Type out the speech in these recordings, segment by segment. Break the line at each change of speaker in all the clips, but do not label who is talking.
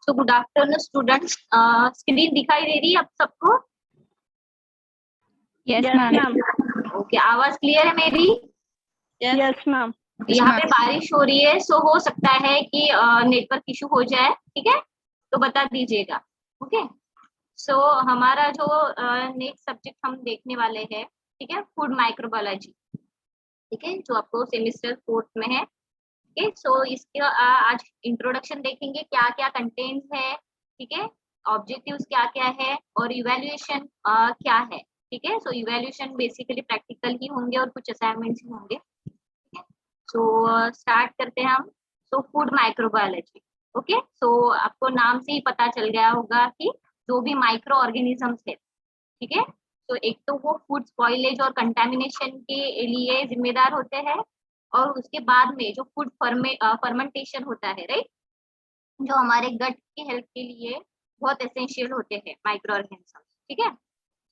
So good afternoon students, screen दिखाई दे रही है आप सबको?
Yes ma'am.
ओके, आवाज क्लियर है मेरी?
Yes ma'am.
यहाँ पे बारिश हो रही है, सो हो सकता है कि नेटवर्क इशू हो जाए, ठीक है? तो बता दीजिएगा। ओके, सो हमारा जो नेक्स्ट सब्जेक्ट हम देखने वाले हैं, ठीक है, फूड माइक्रोबायोलॉजी, ठीक है, जो आपको सेमेस्टर 4 में है। ओके, सो इसके आज इंट्रोडक्शन देखेंगे, क्या क्या कंटेंट्स है, ठीक है, ऑब्जेक्टिव्स क्या क्या है और इवैल्यूएशन क्या है, ठीक है। सो इवैल्यूएशन बेसिकली प्रैक्टिकल ही होंगे और कुछ असाइनमेंट्स ही होंगे, ठीक है। सो स्टार्ट करते हैं हम। सो फूड माइक्रोबायोलॉजी, ओके, सो आपको नाम से ही पता चल गया होगा कि जो भी माइक्रो ऑर्गेनिजम्स है, ठीक है, तो एक तो वो फूड स्पॉइलेज और कंटेमिनेशन के लिए जिम्मेदार होते हैं, और उसके बाद में जो फूड फर्मेंटेशन होता है, राइट, जो हमारे गट की हेल्थ के लिए बहुत एसेंशियल होते हैं माइक्रो ऑर्गेनिजम्स, ठीक है।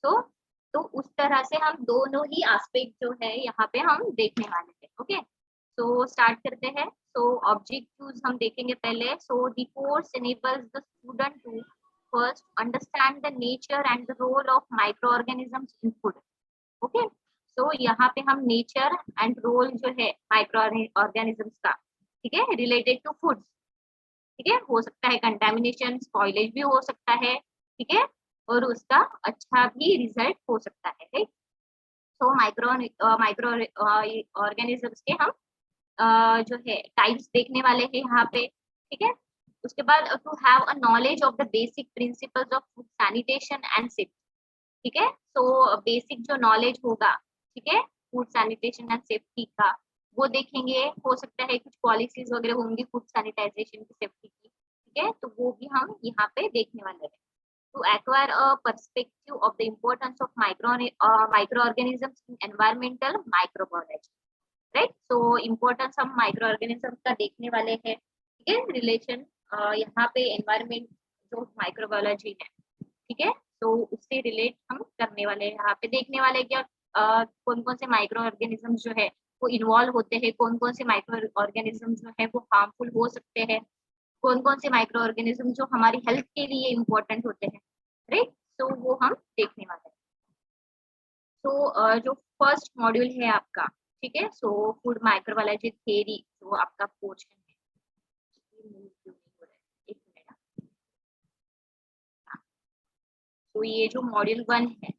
तो उस तरह से हम दोनों ही एस्पेक्ट जो है यहाँ पे हम देखने वाले हैं। ओके, तो स्टार्ट करते हैं। सो ऑब्जेक्टिव्स हम देखेंगे पहले। So the course enables the student to first understand the nature and the role of microorganisms in food. Okay, so यहाँ पे हम नेचर एंड रोल जो है माइक्रो ऑर्गेनिजम्स का, ठीक है, रिलेटेड टू फूड, ठीक है, हो सकता है कंटेमिनेशन स्पॉइलेज भी हो सकता है, ठीक है, और उसका अच्छा भी रिजल्ट हो सकता है, राइट। सो माइक्रो ऑर्गेनिजम्स के हम जो है टाइप्स देखने वाले हैं यहाँ पे, ठीक है। उसके बाद to have a knowledge of the basic principles of food sanitation and safety, ठीक है। सो बेसिक जो नॉलेज होगा, ठीक है, फूड सैनिटेशन एंड सेफ्टी का, वो देखेंगे। हो सकता है कुछ पॉलिसीज वगैरह होंगी फूड सैनिटाइजेशन की, सेफ्टी की, ठीक है, तो वो भी हम यहाँ पे देखने वाले हैं। To acquire a perspective of the importance of microorganisms in environmental microbiology, right? So importance हम microorganisms का देखने वाले हैं, ठीक है, रिलेशन यहाँ पे environment जो microbiology है, ठीक है, तो उससे रिलेट हम करने वाले हैं। यहाँ पे देखने वाले क्या कौन कौन से माइक्रो ऑर्गेनिज्म जो है वो इन्वॉल्व होते हैं, कौन कौन से माइक्रो ऑर्गेनिज्म जो है वो हार्मफुल हो सकते हैं, कौन कौन से माइक्रो ऑर्गेनिज्म जो हमारी हेल्थ के लिए इम्पोर्टेंट होते हैं, राइट। तो वो हम देखने वाले हैं। तो जो फर्स्ट मॉड्यूल है आपका, ठीक है, सो फूड माइक्रोबायोलॉजी थ्योरी जो आपका पोर्शन है, एक मिनट। तो ये जो मॉड्यूल 1 है,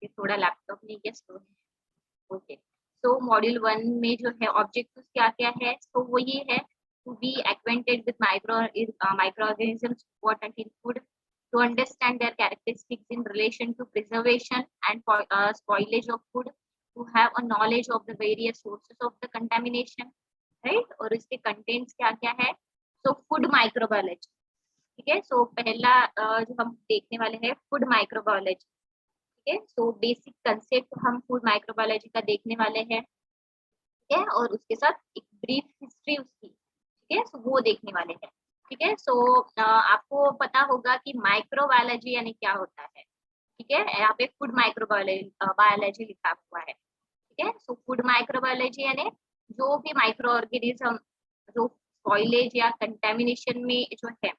ये थोड़ा लैपटॉप नहीं क्या स्लो है। ओके, तो मॉड्यूल 1 में जो है ऑब्जेक्टिव्स क्या क्या है, तो वो ये है to be acquainted with microorganisms important in food, to understand their characteristics in relation to preservation and spoilage of food, to have a knowledge of the various sources of the contamination, right, और इसके contents क्या क्या है। So food microbiology, ठीक है, सो पहला जो हम देखने वाले हैं फूड माइक्रोबायोलॉजी, ठीक है। सो बेसिक कंसेप्ट हम फूड माइक्रोबायोलॉजी का देखने वाले हैं, ठीक है, और उसके साथ एक ब्रीफ हिस्ट्री उसकी, ठीक है, सो वो देखने वाले हैं, ठीक है। सो आपको पता होगा कि माइक्रोबायोलॉजी यानी क्या होता है, ठीक है, यहाँ पे फूड माइक्रोबायोलॉजी लिखा हुआ है, ठीक है। सो फूड माइक्रोबायोलॉजी यानी जो भी माइक्रो ऑर्गेनिज्म जो स्पॉइलेज या कंटेमिनेशन में जो है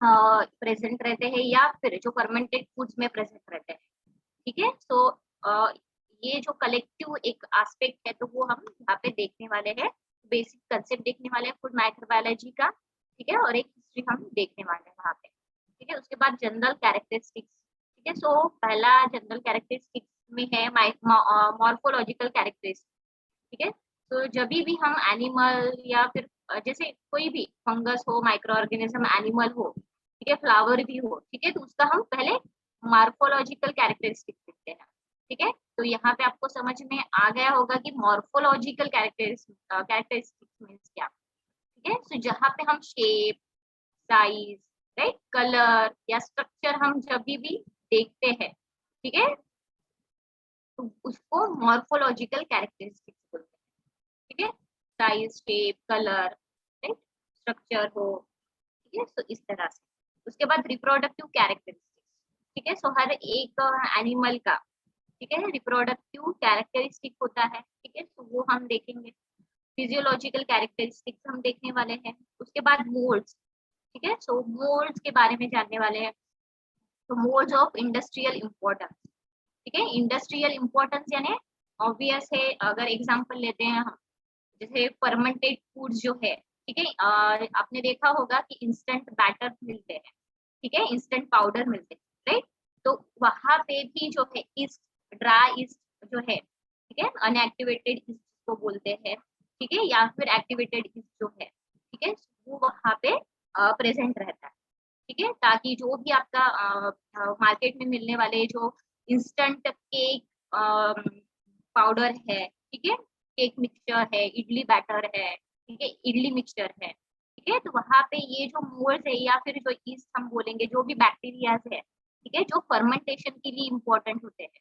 प्रेजेंट रहते हैं, या फिर जो फर्मेंटेड फूड्स में प्रेजेंट रहते हैं, ठीक है। सो ये जो कलेक्टिव एक एस्पेक्ट है, तो वो हम यहाँ पे देखने वाले हैं। बेसिक कंसेप्ट देखने वाले हैं फूड माइक्रोबायोलॉजी का, ठीक है, और एक हिस्ट्री हम देखने वाले हैं वहाँ पे, ठीक है। उसके बाद जनरल कैरेक्टरिस्टिक्स, ठीक है। सो पहला जनरल कैरेक्टरिस्टिक्स में है मॉर्फोलॉजिकल कैरेक्टरिस्टिक्स, ठीक है। तो जब भी हम एनिमल या फिर जैसे कोई भी फंगस हो, माइक्रो ऑर्गेनिज्म एनिमल हो, ठीक है, फ्लावर भी हो, ठीक है, तो उसका हम पहले मॉर्फोलॉजिकल कैरेक्टरिस्टिक्स देखते हैं, ठीक है। तो यहाँ पे आपको समझ में आ गया होगा कि मॉर्फोलॉजिकल कैरेक्टरिस्टिक्स मीन्स क्या, ठीक है। सो जहाँ पे हम शेप, साइज, राइट, कलर या स्ट्रक्चर हम जब भी देखते हैं, ठीक है, तो उसको मॉर्फोलॉजिकल कैरेक्टरिस्टिक्स बोलते हैं, ठीक है। Size, shape, colour, right, structure हो, ठीक है, तो इस तरह से। उसके बाद रिप्रोडक्टिव कैरेक्टरिस्टिक्स, ठीक है। सो हर एक एनिमल का, ठीक है, रिप्रोडक्टिव कैरेक्टरिस्टिक होता है, ठीक है, तो वो हम देखेंगे। फिजियोलॉजिकल कैरेक्टरिस्टिक्स हम देखने वाले हैं। उसके बाद मोड्स, ठीक है, सो मोड्स के बारे में जानने वाले हैं। तो मोड्स ऑफ इंडस्ट्रियल इम्पोर्टेंस, ठीक है, इंडस्ट्रियल इम्पोर्टेंस यानी ऑब्वियस है, अगर एग्जांपल लेते हैं हम, जैसे फर्मेंटेड फूड्स जो है, ठीक है, आपने देखा होगा कि इंस्टेंट बैटर मिलते हैं, ठीक है, इंस्टेंट पाउडर मिलते हैं, राइट। तो वहां पे भी जो है ईस्ट, ड्राई ईस्ट जो है, ठीक है, अनएक्टिवेटेड ईस्ट को बोलते हैं, ठीक है, या फिर एक्टिवेटेड ईस्ट जो है, ठीक है, वो वहां पे प्रेजेंट रहता है, ठीक है, ताकि जो भी आपका मार्केट में मिलने वाले जो इंस्टेंट केक पाउडर है, ठीक है, केक मिक्सचर है, इडली बैटर है, ठीक है, इडली मिक्सचर है, ठीक है, तो वहां पे ये जो मोल्ड है या फिर जो ईस्ट हम बोलेंगे, जो भी बैक्टीरियाज है, ठीक है, जो फर्मेंटेशन के लिए इम्पोर्टेंट होते हैं,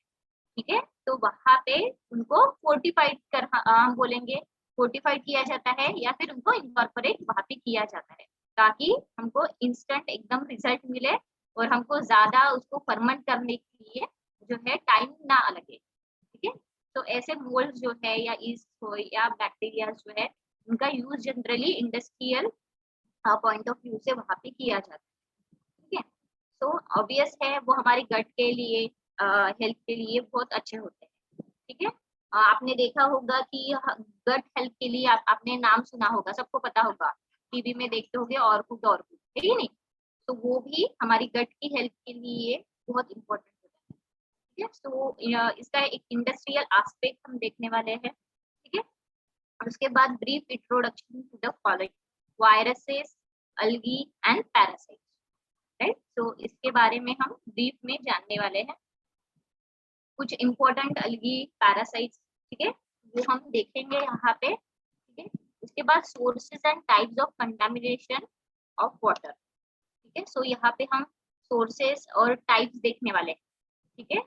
ठीक है, तो वहां पे उनको फोर्टिफाइड कर, हम बोलेंगे फोर्टिफाइड किया जाता है या फिर उनको इनकॉर्पोरेट वहां पे किया जाता है, ताकि हमको इंस्टेंट एकदम रिजल्ट मिले और हमको ज्यादा उसको फर्मेंट करने के लिए जो है टाइम ना लगे, ठीक है। तो ऐसे मोल्ड जो है या ईस्ट हो या बैक्टीरिया जो है, उनका use generally industrial point of view से वहां पे किया जाता है, ठीक है। तो ऑब्वियस है वो हमारी गट के लिए, हेल्थ के लिए बहुत अच्छे होते हैं, ठीक है। आपने देखा होगा कि गट हेल्थ के लिए आपने नाम सुना होगा, सबको पता होगा, टीवी में देखते होंगे और कुछ है ही नहीं, तो वो भी हमारी गट की हेल्थ के लिए बहुत इंपॉर्टेंट होता है, ठीक है। तो इसका एक इंडस्ट्रियल एस्पेक्ट हम देखने वाले हैं, ठीक है। और उसके बाद brief introduction to the following viruses, algae and parasites, right. तो इसके बारे में हम ब्रीफ में जानने वाले हैं, कुछ इंपॉर्टेंट अल्गी पैरासाइट्स, ठीक है, वो हम देखेंगे यहाँ पे, ठीक है। उसके बाद sources and types of contamination of water, ठीक है, सो यहाँ पे हम सोर्सेस और टाइप्स देखने वाले हैं, ठीक है।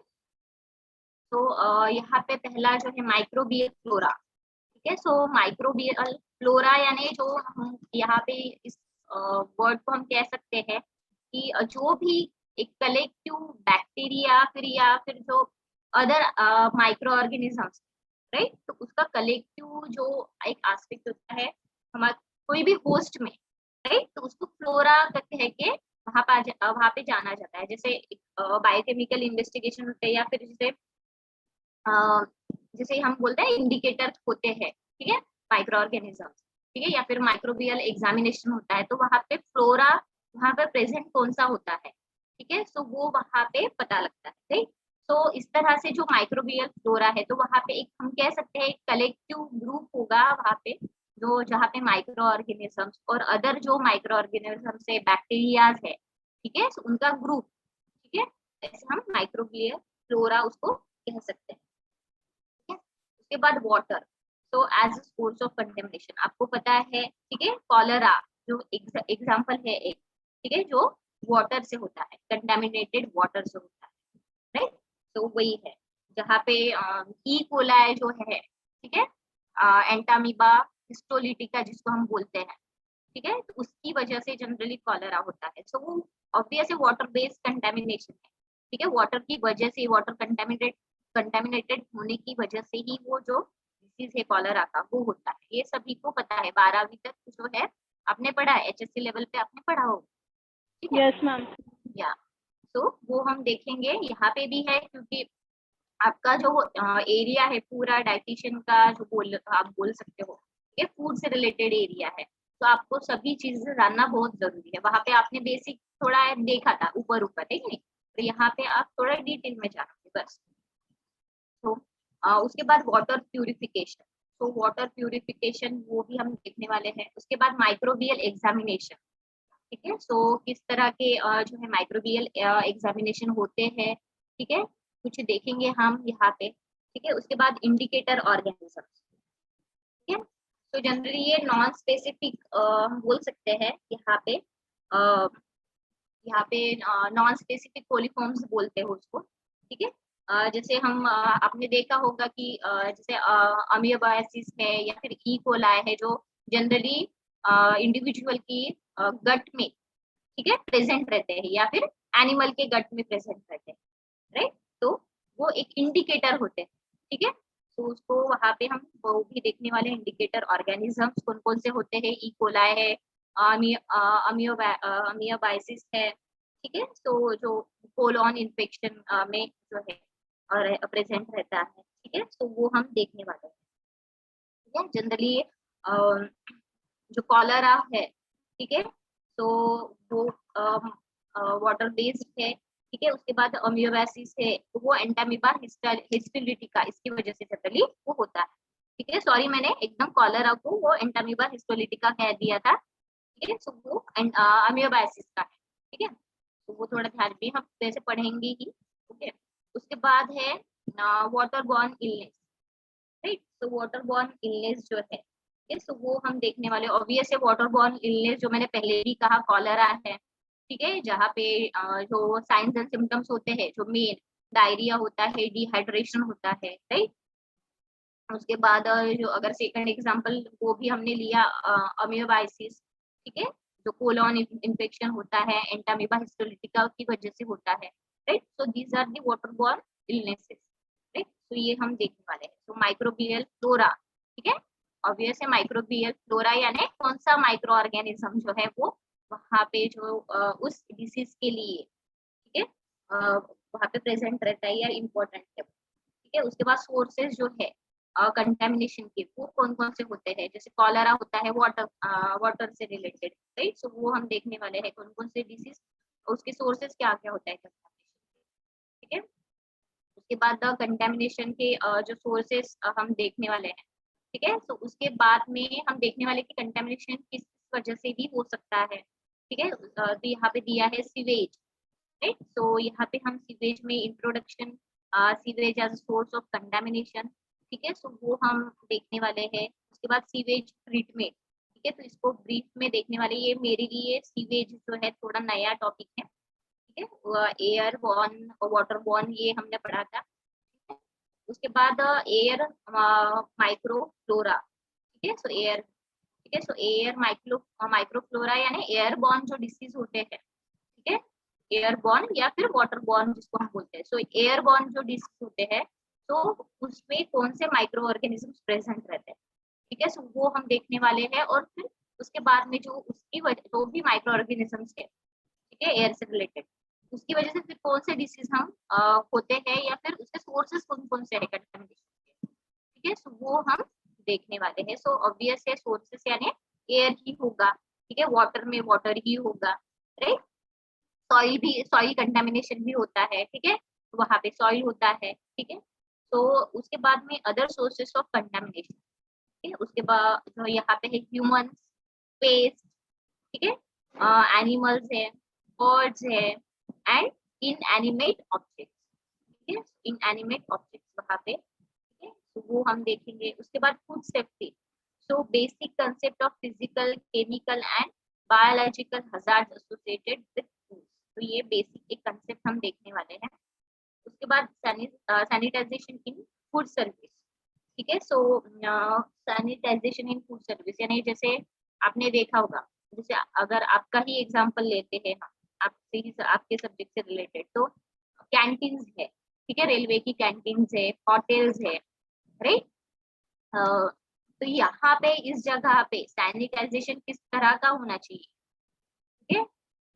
तो यहाँ पे पहला जो है माइक्रोबियल फ्लोरा, ठीक है, सो माइक्रोबियल फ्लोरा यानी जो हम यहाँ पे इस वर्ड को हम कह सकते हैं कि जो भी एक कलेक्टिव बैक्टीरिया फिर या फिर जो अदर माइक्रो ऑर्गेनिजम्स, राइट, तो उसका कलेक्टिव जो एक एस्पेक्ट होता है हमारे कोई भी होस्ट में, राइट, तो उसको फ्लोरा कह के वहां पे जाना जाता है। जैसे बायोकेमिकल इन्वेस्टिगेशन होते हैं या फिर जैसे हम बोलते हैं इंडिकेटर होते हैं, ठीक है, माइक्रो ऑर्गेनिजम्स, ठीक है, या फिर माइक्रोबियल एग्जामिनेशन होता है, तो वहां पे फ्लोरा वहां पे प्रेजेंट कौन सा होता है, ठीक है, सो वो वहां पे पता लगता है, ठीक। तो इस तरह से जो माइक्रोबियल फ्लोरा है, तो वहां पे एक हम कह सकते हैं कलेक्टिव ग्रुप होगा वहां पे, जो जहाँ पे माइक्रो ऑर्गेनिजम्स और अदर जो माइक्रो ऑर्गेनिजम्स है, बैक्टीरियाज है, ठीक है, so उनका ग्रुप, ठीक है, ऐसे हम माइक्रोबियल फ्लोरा उसको कह सकते हैं, ठीक है। उसके बाद वाटर, तो एज सोर्स ऑफ कंटेमिनेशन आपको पता है, ठीक है, कॉलरा जो एग्जाम्पल है एक, ठीक है, जो वाटर से होता है, कंटेमिनेटेड वाटर से होता है, राइट। तो वही है जहाँ पे ई कोलाई जो है, ठीक है, एंटामीबा हिस्टोलिटिका जिसको हम बोलते हैं, ठीक है, तो उसकी वजह से जनरली कॉलरा होता है। सो वो ऑब्वियस वाटर बेस्ड कंटेमिनेशन है, ठीक है, वाटर की वजह से, वाटर कंटेमिनेटेड होने की वजह से ही वो जो डिसीज है कॉलरा का वो होता है। ये सभी को पता है, 12वीं तक जो है आपने पढ़ा है, HSC लेवल पे आपने पढ़ा होगा, ठीक है।
Yes ma'am.
या तो वो हम देखेंगे, यहाँ पे भी है क्योंकि आपका जो एरिया है पूरा डाइटिशियन का जो आप बोल सकते हो, ये फूड से रिलेटेड एरिया है, तो आपको सभी चीजें जानना बहुत जरूरी है। वहां पे आपने बेसिक थोड़ा देखा था ऊपर ऊपर, ठीक है, तो यहाँ पे आप थोड़ा डिटेल में जानोगे बस। तो उसके बाद वाटर प्यूरिफिकेशन, तो वाटर प्यूरिफिकेशन वो भी हम देखने वाले हैं। उसके बाद माइक्रोबियल एग्जामिनेशन, ठीक है, सो किस तरह के जो है माइक्रोबियल एग्जामिनेशन होते हैं, ठीक है, कुछ देखेंगे हम यहाँ पे, ठीक है। उसके बाद इंडिकेटर ऑर्गेनिजम्स, ठीक है, तो जनरली ये नॉन स्पेसिफिक हम बोल सकते हैं यहाँ पे, नॉन स्पेसिफिक कोलिफॉर्म्स बोलते हैं उसको, ठीक है। जैसे हम आपने देखा होगा कि जैसे अमीबासिस है या फिर ई कोलाई है, जो जनरली इंडिविजुअल की गट में, ठीक है, प्रेजेंट रहते हैं या फिर एनिमल के गट में प्रेजेंट रहते हैं, राइट। तो वो एक इंडिकेटर होते हैं, ठीक है। तो उसको वहाँ पे हम वो भी देखने वाले इंडिकेटर ऑर्गेनिजम्स कौन कौन से होते हैं। ई कोलाई है, अमियोबाइसिस है, ठीक है। तो जो कोलोन इन्फेक्शन में जो है और प्रेजेंट रहता है, ठीक है, तो वो हम देखने वाले हैं, ठीक है। जनरली जो कॉलरा है, ठीक है, तो वो वाटर बेस्ड है, ठीक है। उसके बाद अमियोबाइसिस है, तो वो एंटामीबा हिस्टोलिटिका इसकी वजह से जनरली वो होता है, ठीक है। सॉरी, मैंने एकदम कॉलरा को वो एंटामीबा हिस्टोलिटिका कह दिया था, ठीक है। तो वो अमियोबाइसिस का है, ठीक है। तो वो थोड़ा ध्यान भी हम वैसे पढ़ेंगे ही, ओके। उसके बाद है वाटर बॉर्न इलनेस, राइट। तो वाटर बॉर्न इलनेस जो है, तो वो हम देखने वाले ऑब्वियस है। वाटर बॉर्न इलनेस जो मैंने पहले भी कहा कॉलरा है, ठीक है, जहाँ पे जो साइंस एंड सिम्टम्स होते हैं, जो मेन डायरिया होता है, डिहाइड्रेशन होता है, राइट। उसके बाद जो अगर सेकंड एग्जांपल वो भी हमने लिया अमियोबाइसिस, ठीक है, जो कोलोन इन्फेक्शन होता है एंटामीबा हिस्टोलिटिका की वजह से होता है, right. So these are the water borne illnesses, right. तो ये हम देखने वाले हैं। तो माइक्रोबियल फ्लोरा, ठीक है, ऑब्वियस है। माइक्रोबियल फ्लोरा यानी कौन सा माइक्रो ऑर्गेनिज्म जो है वो वहाँ पे जो उस डिसीज के लिए, ठीक है, वहाँ पे प्रेजेंट रहता है या इम्पोर्टेंट है, ठीक है। उसके बाद सोर्सेज जो है कंटेमिनेशन के, वो कौन कौन से होते हैं। जैसे कॉलरा होता है वाटर वाटर से रिलेटेड, राइट। सो वो हम देखने वाले हैं कौन कौन से डिसीज, उसके सोर्सेज क्या क्या होता है कंटेमिनेशन, ठीक है। उसके बाद कंटेमिनेशन के जो सोर्सेस हम देखने वाले हैं, ठीक है। तो उसके बाद में हम देखने वाले कि कंटेमिनेशन किस वजह से भी हो सकता है, ठीक है। तो यहाँ पे दिया है सीवेज, राइट। सो यहाँ पे हम सीवेज में introduction sewage as source of contamination, ठीक है। सो वो हम देखने वाले हैं। उसके बाद सीवेज ट्रीटमेंट, ठीक है। तो इसको ब्रीफ में देखने वाले, ये मेरे लिए सीवेज जो है थोड़ा नया टॉपिक है, ठीक है। एयर बॉर्न और वाटर बॉर्न ये हमने पढ़ा था, ठीक है। उसके बाद एयर माइक्रोफ्लोरा, ठीक है। सो एयर, ठीक है। सो एयर माइक्रोफ्लोरा यानी एयरबॉर्न जो डिसीज होते हैं, ठीक है, एयरबॉर्न या फिर वाटरबॉर्न जिसको हम बोलते हैं। सो एयरबॉर्न जो डिसीज होते हैं, तो उसमें कौन से माइक्रो ऑर्गेनिजम्स प्रेजेंट रहते हैं, ठीक है। सो वो हम देखने वाले हैं। और फिर उसके बाद में जो उसकी जो भी माइक्रो ऑर्गेनिजम्स है, ठीक है, एयर से रिलेटेड, उसकी वजह से फिर कौन से डिसीज हम होते हैं या फिर उसके सोर्सेस कौन कौन से है कंटामिनेशन के, ठीक है। सो वो हम देखने वाले हैं। सो ऑब्वियस है सोर्सेस यानी एयर ही होगा, ठीक है, वाटर में वाटर ही होगा, राइट। सॉइल भी, सॉइल कंटामिनेशन भी होता है, ठीक है, वहां पे सॉइल होता है, ठीक है। तो उसके बाद में अदर सोर्सेस ऑफ कंटामिनेशन, ठीक है। उसके बाद जो यहाँ पे है ह्यूमन पेस्ट, ठीक है, एनिमल्स है, बर्ड्स है, एंड इनएनिमेट ऑब्जेक्ट्स, ठीक है, इनएनिमेट ऑब्जेक्ट्स वहाँ पे, ठीक है। तो वो हम देखेंगे। उसके बाद food safety, so basic concept of physical, chemical and biological hazard associated with food. तो ये बेसिक एक कंसेप्ट हम देखने वाले हैं। उसके बाद सैनिटाइजेशन इन फूड सर्विस, ठीक है। सो सैनिटाइजेशन इन फूड सर्विस यानी जैसे आपने देखा होगा, जैसे अगर आपका ही एग्जांपल लेते हैं हम, आपसे ही आपके सब्जेक्ट से रिलेटेड, तो कैंटीन्स है, ठीक है, रेलवे की कैंटीन्स है, होटल्स है, राइट। तो यहाँ पे इस जगह पे सैनिटाइजेशन किस तरह का होना चाहिए, ठीक है।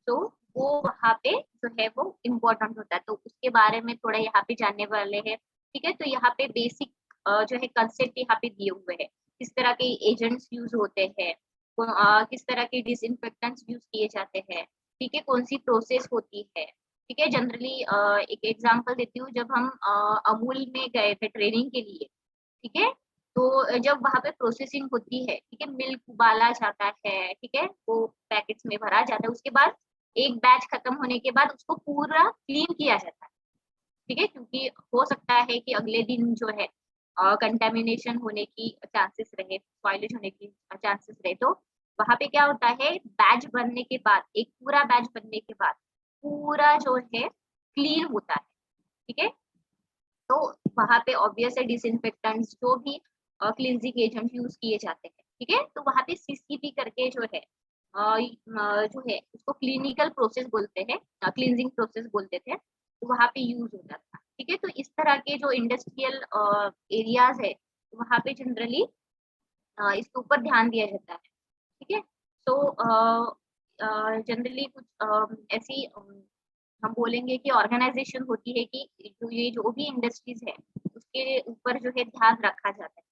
तो वो वहाँ पे जो है वो इम्पोर्टेंट होता है, तो उसके बारे में थोड़ा यहाँ पे जानने वाले हैं, ठीक है। तो यहाँ पे बेसिक जो है कंसेप्ट यहाँ पे दिए हुए हैं, किस तरह के एजेंट्स यूज होते हैं, किस तरह के डिसइंफेक्टेंट्स यूज किए जाते हैं, ठीक है, कौन सी प्रोसेस होती है, ठीक है। जनरली एक एग्जांपल देती हूँ, जब हम अमूल में गए थे ट्रेनिंग के लिए, ठीक है, तो जब वहां पे प्रोसेसिंग होती है, ठीक है, मिल्क उबाला जाता है, ठीक है, वो पैकेट्स में भरा जाता है, उसके बाद एक बैच खत्म होने के बाद उसको पूरा क्लीन किया जाता है, ठीक है, क्योंकि हो सकता है कि अगले दिन जो है कंटेमिनेशन होने की चांसेस रहे, स्पॉइलेज होने की चांसेस रहे। तो वहां पे क्या होता है, बैच बनने के बाद, एक पूरा बैच बनने के बाद पूरा जो है क्लीन होता है, ठीक है। तो वहां पे ऑब्वियस है डिसइंफेक्टेंट्स जो भी क्लींजिंग एजेंट यूज किए जाते हैं, ठीक है। तो वहां पे सीसीपी करके जो है जो है उसको क्लिनिकल प्रोसेस बोलते हैं, क्लींजिंग प्रोसेस बोलते थे, तो वहां पे यूज होता था, ठीक है। तो इस तरह के जो इंडस्ट्रियल एरियाज है वहाँ पे जनरली इसके ऊपर ध्यान दिया जाता है। ठीक है। तो जनरली कुछ ऐसी हम बोलेंगे कि ऑर्गेनाइजेशन होती है कि ये जो भी इंडस्ट्रीज है उसके ऊपर जो है ध्यान रखा जाता है।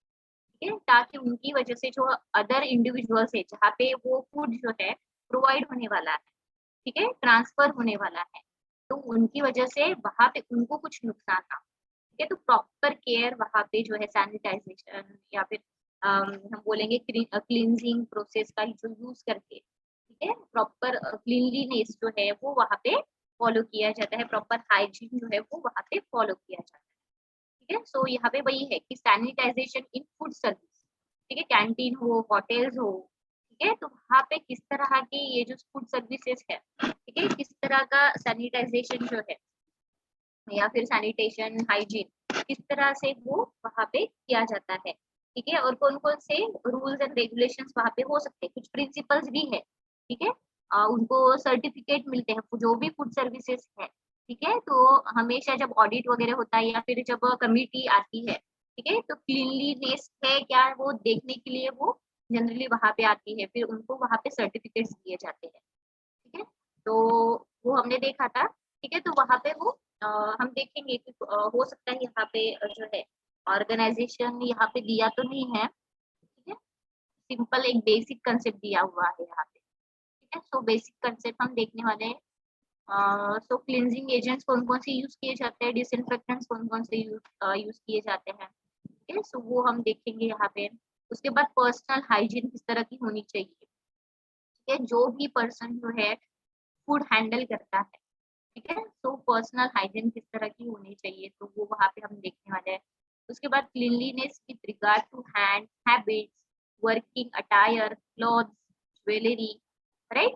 ठीक है, ताकि उनकी वजह से जो अदर इंडिविजुअल्स है जहाँ पे वो फूड जो है प्रोवाइड होने वाला है, ठीक है, ट्रांसफर होने वाला है, तो उनकी वजह से वहां पे उनको कुछ नुकसान ना हो। ठीक है, तो प्रॉपर केयर वहां पे जो है सैनिटाइजेशन या फिर हम बोलेंगे क्लींजिंग प्रोसेस का जो यूज करके, ठीक है, प्रॉपर क्लीनलीनेस जो है वो वहां पे फॉलो किया जाता है, प्रॉपर हाइजीन जो है वो वहां पे फॉलो किया जाता है। ठीक है, सो यहाँ पे वही है कि सैनिटाइजेशन इन फूड सर्विस, ठीक है, कैंटीन हो, होटल्स हो, ठीक है, तो वहाँ पे किस तरह की ये जो फूड सर्विसेज है, ठीक है, किस तरह का सैनिटाइजेशन जो है या फिर सैनिटेशन हाइजीन किस तरह से वो वहाँ पे किया जाता है। ठीक है, और कौन कौन से रूल्स एंड रेगुलेशंस वहाँ पे हो सकते हैं, कुछ प्रिंसिपल्स भी है। ठीक है, उनको सर्टिफिकेट मिलते हैं जो भी फूड सर्विसेज है। ठीक है, तो हमेशा जब ऑडिट वगैरह होता है या फिर जब कमिटी आती है, ठीक है, तो क्लीनलीनेस है क्या वो देखने के लिए वो जनरली वहाँ पे आती है, फिर उनको वहाँ पे सर्टिफिकेट्स दिए जाते हैं। ठीक है, तो वो हमने देखा था। ठीक है, तो वहाँ पे वो हम देखेंगे कि हो सकता है यहाँ पे जो है ऑर्गेनाइजेशन यहाँ पे दिया तो नहीं है। ठीक है, सिंपल एक बेसिक कंसेप्ट दिया हुआ है यहाँ पे। ठीक है, सो बेसिक कंसेप्ट हम देखने वाले हैं। सो क्लींजिंग एजेंट्स कौन कौन से यूज किए जाते हैं, डिसइंफेक्टेंट्स कौन कौन से यूज किए जाते हैं। ठीक है, सो वो हम देखेंगे यहाँ पे। उसके बाद पर्सनल हाइजीन किस तरह की होनी चाहिए। ठीक है, जो भी पर्सन जो है फूड हैंडल करता है, ठीक है, तो पर्सनल हाइजीन किस तरह की होनी चाहिए, तो वो वहाँ पे हम देखने वाले हैं। उसके बाद cleanliness with regard to hand habits, working attire, clothes, jewellery, right,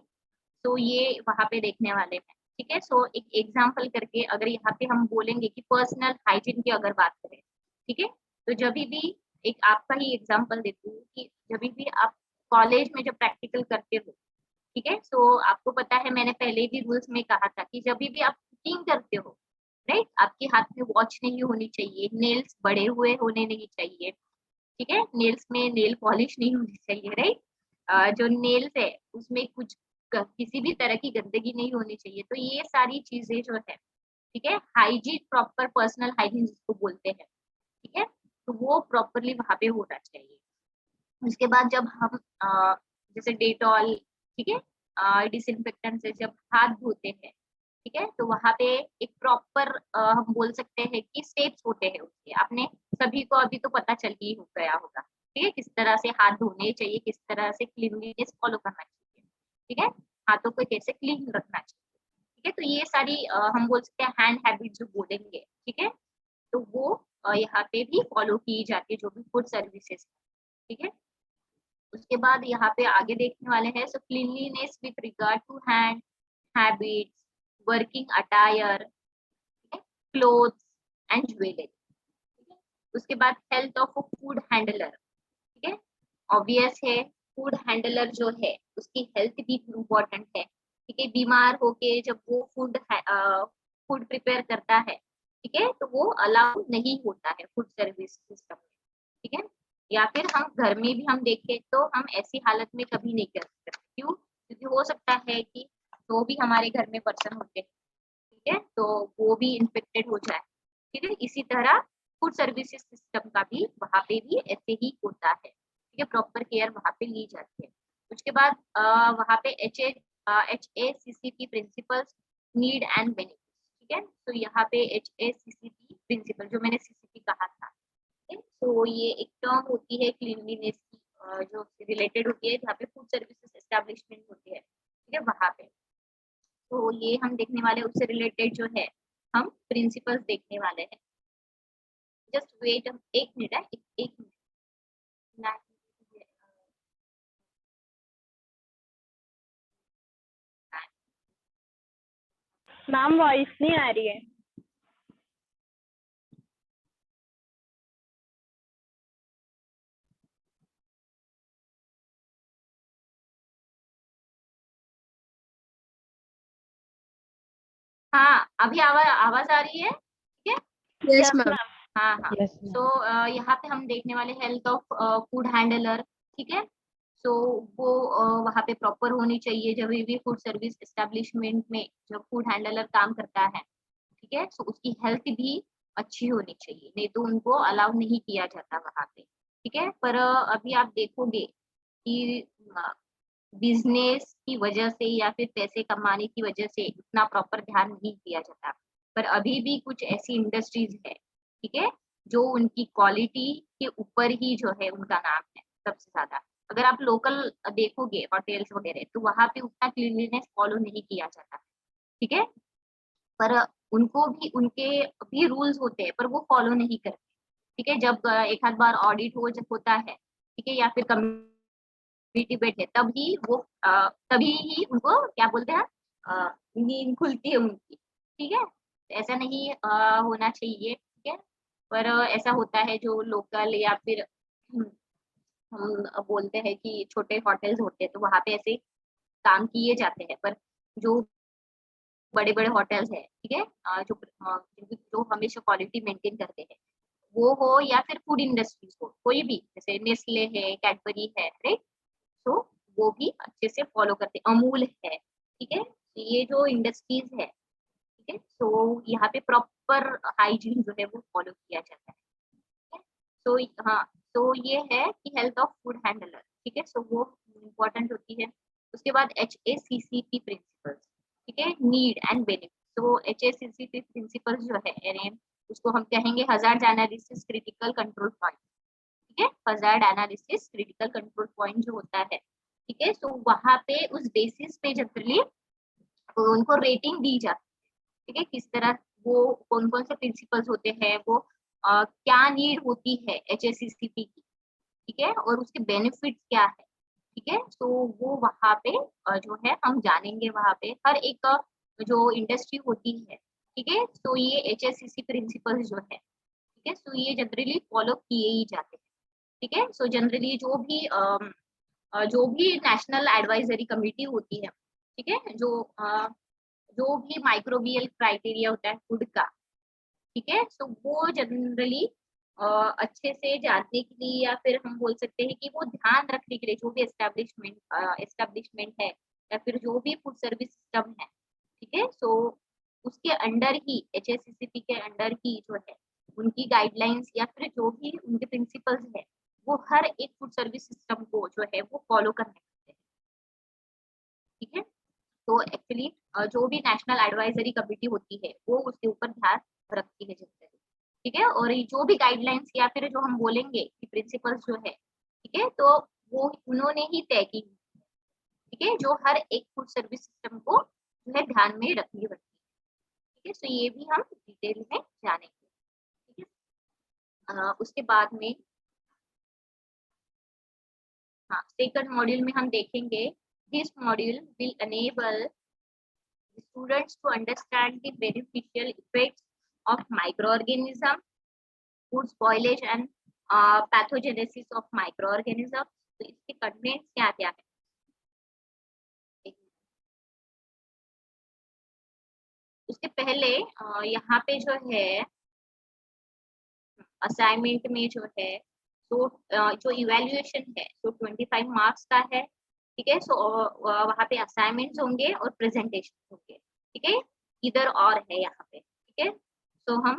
तो ये वहाँ पे देखने वाले हैं। ठीक है, सो एक एग्जांपल करके अगर यहाँ पे हम बोलेंगे कि पर्सनल हाइजीन की अगर बात करें, ठीक है, तो जब भी एक आपका ही एग्जांपल देती हूँ कि जब भी आप कॉलेज में जब प्रैक्टिकल करते हो, ठीक है, सो आपको पता है मैंने पहले भी रूल्स में कहा था कि जब भी आप कुकिंग करते हो, राइट, आपके हाथ में वॉच नहीं होनी चाहिए, नेल्स बड़े हुए होने नहीं चाहिए। ठीक है, नेल्स में नेल पॉलिश नहीं होनी चाहिए, राइट, जो नेल्स है उसमें कुछ किसी भी तरह की गंदगी नहीं होनी चाहिए। तो ये सारी चीजें जो है, ठीक है, हाइजीन, प्रॉपर पर्सनल हाइजीन जिसको बोलते हैं, ठीक है, तो वो प्रॉपरली वहां पे होना चाहिए। उसके बाद जब हम जैसे डेटॉल, ठीक है, डिसइंफेक्टेंट से जब हाथ धोते हैं, ठीक है, तो वहां पे एक प्रॉपर हम बोल सकते हैं कि स्टेप्स होते हैं उसके, आपने सभी को अभी तो पता चल ही हो गया होगा। ठीक है, किस तरह से हाथ धोने चाहिए, किस तरह से क्लीनलीनेस फॉलो करना चाहिए। ठीक है, हाथों को कैसे क्लीन रखना चाहिए। ठीक है, तो ये सारी हम बोल सकते हैं हैंड हैबिट जो बोलेंगे, ठीक है, तो वो यहाँ पे भी फॉलो की जाती है जो भी फूड सर्विसेज। ठीक है, उसके बाद यहाँ पे आगे देखने वाले हैं, so cleanliness with regard to hand habits, working attire, clothes and jewellery. उसके बाद health of a food handler, ठीक है, ऑब्वियस है, फूड हैंडलर जो है उसकी हेल्थ भी इम्पोर्टेंट है। ठीक है, बीमार होके जब वो फूड प्रिपेयर करता है, ठीक है, तो वो अलाउ नहीं होता है फूड सर्विस सिस्टम में। ठीक है, या फिर हम घर में भी हम देखें तो हम ऐसी हालत में कभी नहीं कर सकते, क्यों, क्योंकि हो सकता है कि जो भी हमारे घर में पर्सन होते हैं, ठीक है, तो वो भी इन्फेक्टेड हो जाए। ठीक है, इसी तरह फूड सर्विसेज सिस्टम का भी वहाँ पे भी ऐसे ही होता है। ठीक है, प्रॉपर केयर वहाँ पे ली जाती है। उसके बाद वहाँ पे HACCP principles, need and benefit. ठीक है, तो यहाँ पे HACCP प्रिंसिपल जो मैंने CCP कहा था, ठीक है, तो ये एक टर्म होती है क्लीनलीनेस की, जो रिलेटेड होती है जहाँ पे फूड सर्विसेज एस्टेब्लिशमेंट होती है। ठीक है, वहाँ पे तो ये हम देखने वाले उससे रिलेटेड जो है हम प्रिंसिपल्स देखने वाले हैं। जस्ट वेट, एक मिनट है, एक मिनट।
मैम वॉइस नहीं आ रही है।
हाँ, अभी आवाज आवाज आ रही है, ठीक है।
Yes,
yes
ma'am.
मैम।
हाँ हाँ।
Yes,
सो यहाँ पे हम देखने वाले हेल्थ ऑफ फूड हैंडलर, ठीक है। सो वो वहाँ पे प्रॉपर होनी चाहिए जब भी फूड सर्विस एस्टेब्लिशमेंट में जब फूड हैंडलर काम करता है, ठीक है। सो उसकी हेल्थ भी अच्छी होनी चाहिए, नहीं तो उनको अलाउ नहीं किया जाता वहाँ पे, ठीक है। पर अभी आप देखोगे कि बिजनेस की वजह से या फिर पैसे कमाने की वजह से उतना प्रॉपर ध्यान नहीं दिया जाता। पर अभी भी कुछ ऐसी इंडस्ट्रीज है, ठीक है, जो उनकी क्वालिटी के ऊपर ही जो है उनका नाम है सबसे ज्यादा। अगर आप लोकल देखोगे होटल्स वगैरह, तो वहां पे उतना क्लीनलीनेस फॉलो नहीं किया जाता, ठीक है। पर उनको भी उनके भी रूल्स होते हैं, पर वो फॉलो नहीं करते, ठीक है। जब एक आध बार ऑडिट होता है, ठीक है, या फिर कम्युनिटी बैठे, तभी वो तभी ही उनको क्या बोलते हैं, नींद खुलती है उनकी, ठीक है। ऐसा नहीं होना चाहिए, ठीक है। पर ऐसा होता है जो लोकल या फिर हम बोलते हैं कि छोटे होटल्स होते हैं, तो वहां पे ऐसे काम किए जाते हैं। पर जो बड़े बड़े होटल्स है, ठीक है, जो हमेशा क्वालिटी मेंटेन करते हैं, वो हो या फिर फूड इंडस्ट्रीज हो, कोई भी, जैसे नेस्ले है, कैडबरी है, राइट। तो वो भी अच्छे से फॉलो करते हैं, अमूल है, ठीक है। तो ये जो इंडस्ट्रीज है, ठीक है, तो यहाँ पे प्रॉपर हाइजीन जो है वो फॉलो किया जाता है, ठीक है। तो हाँ, तो ये है कि हेल्थ ऑफ फूड हैंडलर, ठीक है। सो वो इम्पोर्टेंट होती है। उसके बाद HACCP प्रिंसिपल्स, ठीक है, नीड एंड बेनिफिट। तो HACCP प्रिंसिपल्स जो है यानी उसको हम कहेंगे hazard analysis critical control point, ठीक है। Hazard analysis critical control point जो होता है, ठीक है, तो वहां पे उस बेसिस पे जनरली उनको रेटिंग दी जाती है, ठीक है। किस तरह वो कौन कौन से प्रिंसिपल्स होते हैं, वो क्या नीड होती है HACCP की, ठीक है, और उसके बेनिफिट क्या है, ठीक है। तो वो वहां पे जो है हम जानेंगे, वहां पे हर एक जो इंडस्ट्री होती है, ठीक है। तो ये HACCP प्रिंसिपल्स जो है, ठीक है, तो ये जनरली फॉलो किए ही जाते हैं, ठीक है। सो जनरली जो भी नेशनल एडवाइजरी कमेटी होती है, ठीक है, जो भी माइक्रोबियल क्राइटेरिया होता है फूड का, ठीक है, सो वो जनरली अच्छे से जानने के लिए या फिर हम बोल सकते हैं कि वो ध्यान रखने के लिए जो भी एस्टेब्लिशमेंट है या फिर जो भी फूड सर्विस सिस्टम है, ठीक है, सो उसके अंडर ही HACCP के अंडर ही जो है उनकी गाइडलाइंस या फिर जो भी उनके प्रिंसिपल्स है, वो हर एक फूड सर्विस सिस्टम को जो है वो फॉलो करने होते हैं, ठीक है। तो एक्चुअली जो भी नेशनल एडवाइजरी कमेटी होती है वो उसके ऊपर ध्यान रखती है जनरली, ठीक है। और ये जो भी गाइडलाइंस या फिर जो हम बोलेंगे कि प्रिंसिपल्स जो है, ठीक है, तो वो उन्होंने ही तय की, ठीक है, जो हर एक फूड सर्विस सिस्टम को जो है ध्यान में रखनी पड़ती है, ठीक है। तो ये भी हम डिटेल में जानेंगे, ठीक है। उसके बाद में हाँ, सेकंड मॉड्यूल में हम देखेंगे, this module will enable students to understand the beneficial effects of microorganism, food spoilage and pathogenesis of microorganism। तो इसके कंटेंट्स क्या क्या है, उसके पहले यहाँ पे जो है असाइनमेंट में जो है, तो जो इवेल्युएशन है तो 25 मार्क्स का है, ठीक है। सो वहाँ पे असाइनमेंट्स होंगे और प्रेजेंटेशन होंगे, ठीक है, इधर और है यहाँ पे, ठीक है। तो हम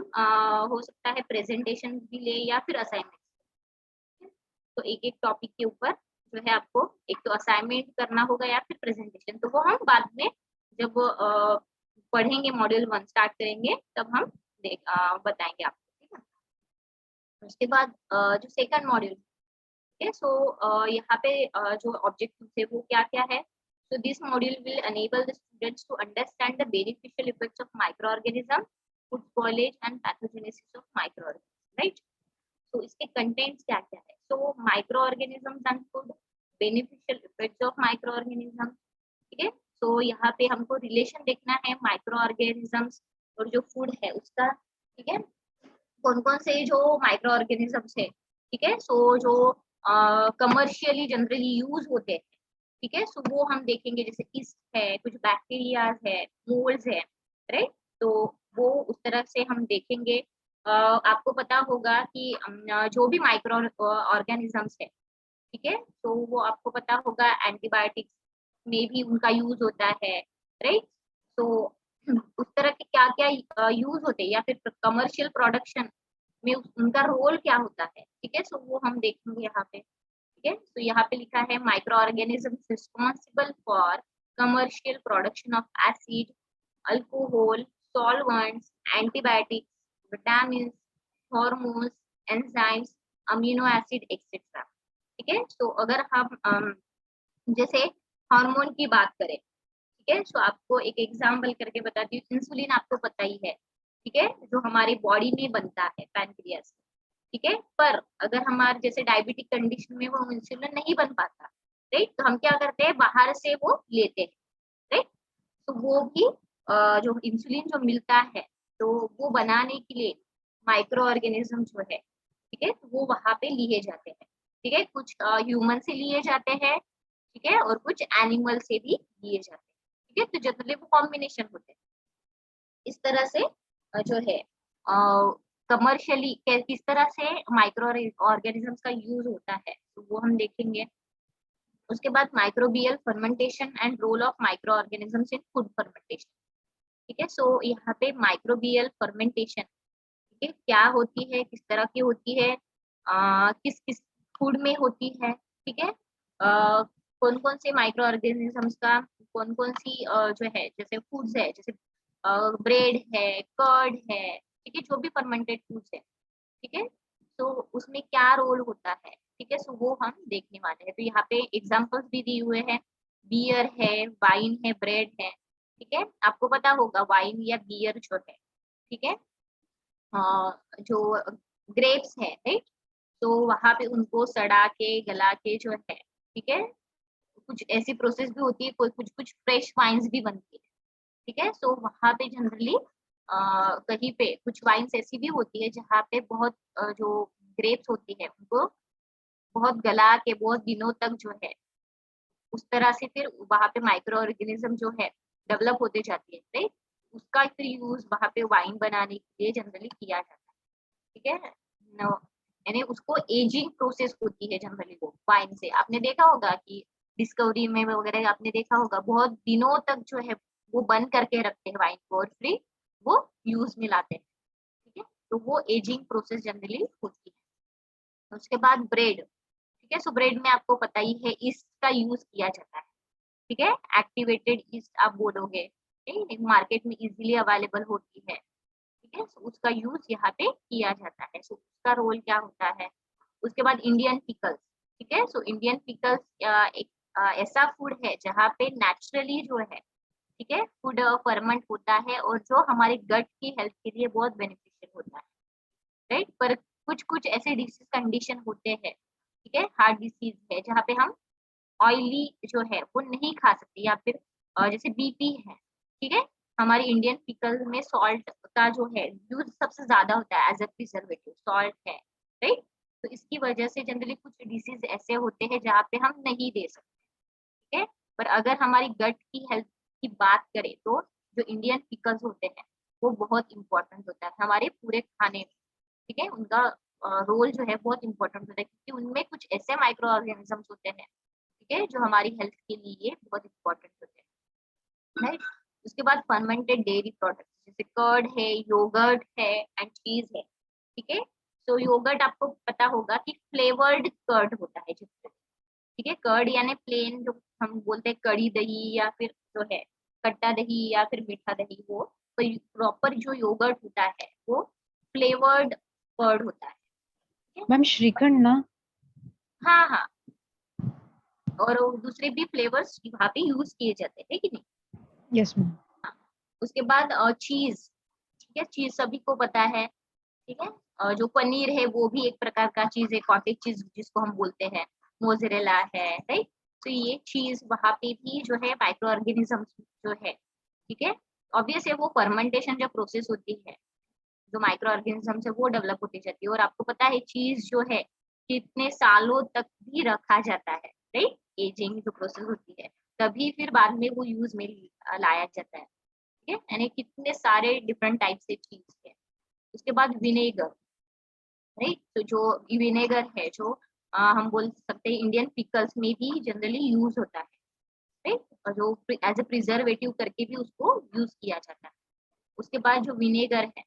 हो सकता है प्रेजेंटेशन भी ले या फिर असाइनमेंट, तो एक एक टॉपिक के ऊपर जो है आपको एक तो असाइनमेंट करना होगा या फिर प्रेजेंटेशन, तो वो हम बाद में जब पढ़ेंगे मॉड्यूल 1 स्टार्ट करेंगे तब हम बताएंगे आपको, ठीक है। उसके बाद जो सेकंड मॉड्यूल है, सो यहाँ पे जो ऑब्जेक्टिव है वो क्या क्या है। So this module will enable the students to understand the beneficial effects of microorganism, food spoilage and pathogenesis of microorganisms, right? So इसके contents क्या क्या है। So microorganisms and food, beneficial effects of microorganisms, ठीक है। तो यहाँ पे हमको रिलेशन देखना है माइक्रोऑर्गेनिजम्स और जो फूड है उसका, ठीक है। कौन कौन से जो माइक्रोऑर्गेनिजम्स है, ठीक है, सो जो कमर्शियली जनरली यूज होते हैं, ठीक है, सो वो हम देखेंगे, जैसे ईस्ट है, कुछ बैक्टीरिया है, मोल्ड्स है, राइट। तो वो उस तरह से हम देखेंगे आपको पता होगा कि जो भी माइक्रो ऑर्गेनिजम्स है, ठीक है, तो वो आपको पता होगा एंटीबायोटिक्स में भी उनका यूज होता है, राइट। तो उस तरह के क्या क्या यूज होते हैं या फिर कमर्शियल प्रोडक्शन में उनका रोल क्या होता है, ठीक है। सो वो हम देखेंगे यहाँ पे, ठीक है। तो यहाँ पे लिखा है micro organism responsible for commercial production of acid, alcohol, solvents, antibiotics, vitamin, hormones, enzymes, amino acid etcetera, ठीक है। तो अगर हम जैसे हार्मोन की बात करें, ठीक है, तो आपको एक एग्जांपल करके बताती हूँ। इंसुलिन आपको पता ही है, ठीक है, जो हमारी बॉडी में बनता है पैनक्रियास, ठीक है। पर अगर हमारे जैसे डायबिटिक कंडीशन में वो इंसुलिन नहीं बन पाता, राइट, तो हम क्या करते हैं, बाहर से वो लेते हैं, राइट। तो वो भी जो इंसुलिन जो मिलता है, तो वो बनाने के लिए माइक्रो ऑर्गेनिज्म जो है, ठीक है, तो वो वहां पे लिए जाते हैं, ठीक है। कुछ ह्यूमन से लिए जाते हैं, ठीक है, और कुछ एनिमल से भी लिए जाते हैं, ठीक है। तो जनरली वो कॉम्बिनेशन होते हैं। इस तरह से जो है कमर्शियली किस तरह से माइक्रो ऑर्गेनिजम्स का यूज होता है, तो वो हम देखेंगे। उसके बाद microbial fermentation and role of micro organisms in food fermentation, ठीक है। सो यहाँ पे माइक्रोबियल फर्मेंटेशन, ठीक है, क्या होती है, किस तरह की होती है, किस किस फूड में होती है, ठीक है। कौन कौन से माइक्रो ऑर्गेनिजम्स का कौन कौन सी जो है जैसे फूड्स है, जैसे ब्रेड है, कर्ड है, ठीक है, जो भी फर्मेंटेड फूड्स है, ठीक है। तो उसमें क्या रोल होता है, ठीक है, सो वो हम देखने वाले हैं। तो यहाँ पे एग्जांपल्स भी दिए हुए हैं, बियर है, वाइन है, ब्रेड है, ठीक है। आपको पता होगा वाइन या बियर जो है, ठीक है, जो ग्रेप्स है, राइट, तो वहां पे उनको सड़ा के गला के जो है, ठीक है, कुछ ऐसी प्रोसेस भी होती है, कोई कुछ कुछ फ्रेश वाइन्स भी बनती है, ठीक है। सो वहां पे जनरली कहीं पे कुछ वाइन्स ऐसी भी होती है जहाँ पे बहुत जो ग्रेप्स होती है उनको बहुत गला के बहुत दिनों तक जो है उस तरह से फिर वहां पे माइक्रो ऑर्गेनिज्म जो है डेवलप होते जाती है, राइट। उसका फिर यूज वहां पे वाइन बनाने के लिए जनरली किया जाता है, ठीक है। यानी उसको एजिंग प्रोसेस होती है जनरली वो वाइन से, आपने देखा होगा कि डिस्कवरी में वगैरह आपने देखा होगा बहुत दिनों तक जो है वो बंद करके रखते हैं वाइन को और फिर वो यूज में लाते हैं, ठीक है। तो वो एजिंग प्रोसेस जनरली होती है। उसके बाद ब्रेड, ठीक है, सो ब्रेड में आपको पता ही है ईस्ट का यूज किया जाता है, ठीक है, एक्टिवेटेड ईस्ट आप बोलोगे, मार्केट में इजीली अवेलेबल होती है, ठीक है। So, उसका यूज यहाँ पे किया जाता है। सो उसका रोल क्या होता है। उसके बाद इंडियन पिकल्स, ठीक है, सो इंडियन पिकल्स एक ऐसा फूड है जहाँ पे नेचुरली जो है, ठीक है, फूड फर्मेंट होता है और जो हमारे गट की हेल्थ के लिए बहुत बेनिफिशियल होता है, राइट। पर कुछ कुछ ऐसे डिसीज कंडीशन होते हैं, ठीक है, हार्ट डिसीज है जहाँ पे हम ऑयली जो है वो नहीं खा सकते, या फिर जैसे बीपी है, ठीक है, हमारी इंडियन पिकल में सॉल्ट का जो है यूज सबसे ज्यादा होता है, एज अ प्रिजर्वेटिव सॉल्ट है, राइट। तो इसकी वजह से जनरली कुछ डिसीज ऐसे होते हैं जहाँ पे हम नहीं दे सकते, ठीक है। पर अगर हमारी गट की हेल्थ की बात करें तो जो इंडियन पिकल्स होते हैं वो बहुत इंपॉर्टेंट होता है हमारे पूरे खाने में, ठीक है। उनका रोल जो है बहुत इंपॉर्टेंट होता है क्योंकि उनमें कुछ ऐसे माइक्रो ऑर्गेनिजम्स होते हैं, ठीक है, जो हमारी हेल्थ के लिए बहुत इंपॉर्टेंट होते हैं, राइट। उसके बाद फर्मेंटेड डेयरी प्रोडक्ट्स जैसे कर्ड है, योगर्ट है एंड चीज है, ठीक है। तो योगर्ट आपको पता होगा कि फ्लेवर्ड कर्ड होता है जिससे, ठीक है, कर्ड यानी प्लेन जो हम बोलते हैं कड़ी दही या फिर जो है खट्टा दही या फिर मीठा दही, वो तो प्रॉपर जो योगर्ट होता है वो फ्लेवर्ड कर्ड होता है, ठीक है?
मैम श्रीखंड ना।
हाँ हाँ, और दूसरे भी फ्लेवर्स वहाँ पे यूज किए जाते हैं कि नहीं।
Yes ma'am.
उसके बाद चीज, ठीक है, चीज सभी को पता है, ठीक है। जो पनीर है वो भी एक प्रकार का चीज है, कॉटेज चीज जिसको हम बोलते हैं, मोजरेला है, राइट। तो ये चीज वहाँ पे भी जो है माइक्रो ऑर्गेनिज्म जो है, ठीक है, ऑब्वियस है वो फर्मेंटेशन जो प्रोसेस होती है जो माइक्रो ऑर्गेनिज्म है वो डेवलप होती जाती है। और आपको पता है चीज जो है कितने सालों तक भी रखा जाता है, राइट, एजिंग जो प्रोसेस होती है तभी फिर बाद में वो यूज में लाया जाता है, ठीक है। यानी कितने सारे डिफरेंट टाइप से चीज है। उसके बाद विनेगर, राइट। तो जो विनेगर है जो हम बोल सकते हैं इंडियन पिकल्स में भी जनरली यूज होता है, राइट। और जो एज ए प्रिजर्वेटिव करके भी उसको यूज किया जाता है। उसके बाद जो विनेगर है,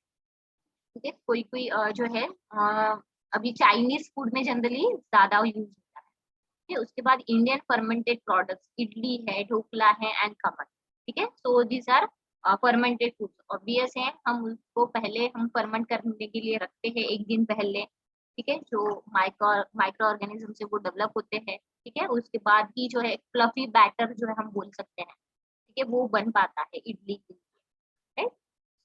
ठीक है, कोई कोई जो है अभी चाइनीज फूड में जनरली ज्यादा यूज होता है। ठीक है, उसके बाद इंडियन फर्मेंटेड प्रोडक्ट्स, इडली है, ढोकला है एंड खमन, ठीक है। So these are fermented food, obvious है हम उसको पहले हम फर्मेंट करने के लिए रखते हैं एक दिन पहले, ठीक है। जो माइक्रो ऑर्गेनिज्म से वो डेवलप होते हैं, ठीक है। उसके बाद ही जो है फ्लफी बैटर जो है हम बोल सकते हैं, ठीक है, वो बन पाता है इडली के लिए, राइट।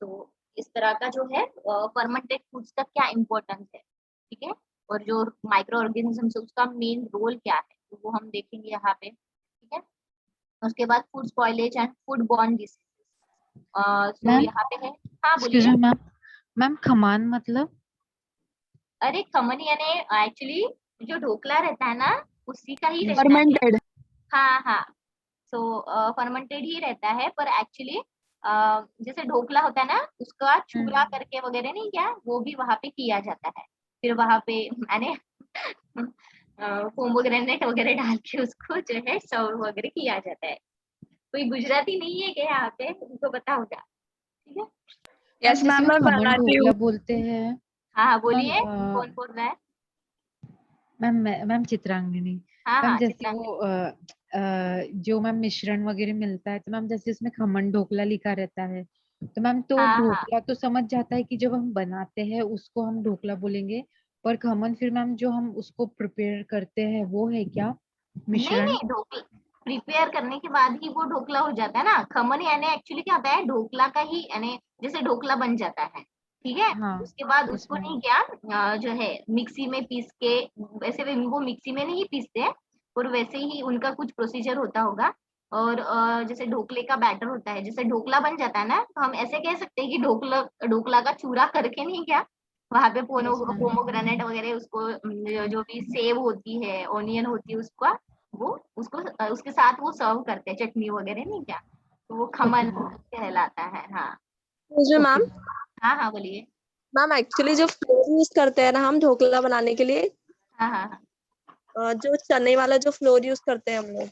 तो इस तरह का जो है फर्मेंटेड फूड्स का क्या इम्पोर्टेंस है, ठीक है, और जो माइक्रो ऑर्गेनिज्म है उसका मेन रोल क्या है, तो वो हम देखेंगे यहाँ पे, ठीक है। उसके बाद food spoilage and food borne disease, so
ma'am
यहाँ पे है। हाँ
एक्सक्यूज
बोलिए।
मी मैम, मैम खमान मतलब?
अरे खमन यानी एक्चुअली जो ढोकला रहता है ना उसी का ही रहता है।
फर्मेंटेड।
हाँ हाँ, सो फर्मेंटेड ही रहता है, पर एक्चुअली जैसे ढोकला होता है ना उसका चूरा करके वगैरह नहीं क्या, वो भी वहां पे किया जाता है। फिर वहां पे मैंने पोमोग्रेनेट वगैरह डाल के उसको जो है सर्व वगैरह किया जाता है। कोई गुजराती नहीं है क्या यहाँ पे, उनको पता होगा, ठीक है।
मैम
यस
जैसे
मैम,
वो
मैं
खमन
बनाती
ढोकला
हूँ।
बोलते हैं।
हाँ हाँ
मैम
बोलिए, कौन बोल रहा है।
Ma'am ma'am Chitrangani.
हाँ
मैम
हाँ
जैसे
चित्रांगनी।
वो जो मैम मिश्रण वगैरह मिलता है, तो मैम जैसे उसमें खमन ढोकला लिखा रहता है, तो मैम तो
हाँ हाँ,
ढोकला तो समझ जाता है कि जब हम बनाते हैं उसको हम ढोकला बोलेंगे, पर खमन फिर मैम जो हम उसको प्रिपेयर करते हैं वो है क्या
नहीं
मिश्रण?
नहीं, ढोकला प्रिपेयर करने के बाद ही वो ढोकला हो जाता है ना। खमन यानी एक्चुअली क्या होता है, ढोकला का ही यानी जैसे ढोकला बन जाता है, ठीक है।
हाँ
उसके बाद
यस
उसको
मैम।
नहीं क्या जो है मिक्सी में पीस के, वैसे वो मिक्सी में नहीं पीसते हैं, और वैसे ही उनका कुछ प्रोसीजर होता होगा। और जैसे ढोकले का बैटर होता है, जैसे ढोकला बन जाता है ना, तो हम ऐसे कह सकते हैं कि ढोकला ढोकला का चूरा करके नहीं क्या वहां पे
यस मैम।
पोमोग्रेनेट वगैरह उसको जो भी सेव होती है, ऑनियन होती है, उसका वो उसको उसके साथ वो सर्व करते हैं चटनी वगैरह नहीं क्या, तो वो
ओके
खमन
मैम।
कहलाता है। हाँ
मुझे
ओके
मैम,
मैम।
हाँ हाँ बोलिए।
मैम एक्चुअली जो फ्लोर यूज करते हैं ना हम ढोकला बनाने के लिए,
हाँ हाँ हाँ
जो चने वाला जो फ्लोर यूज करते हैं हम लोग,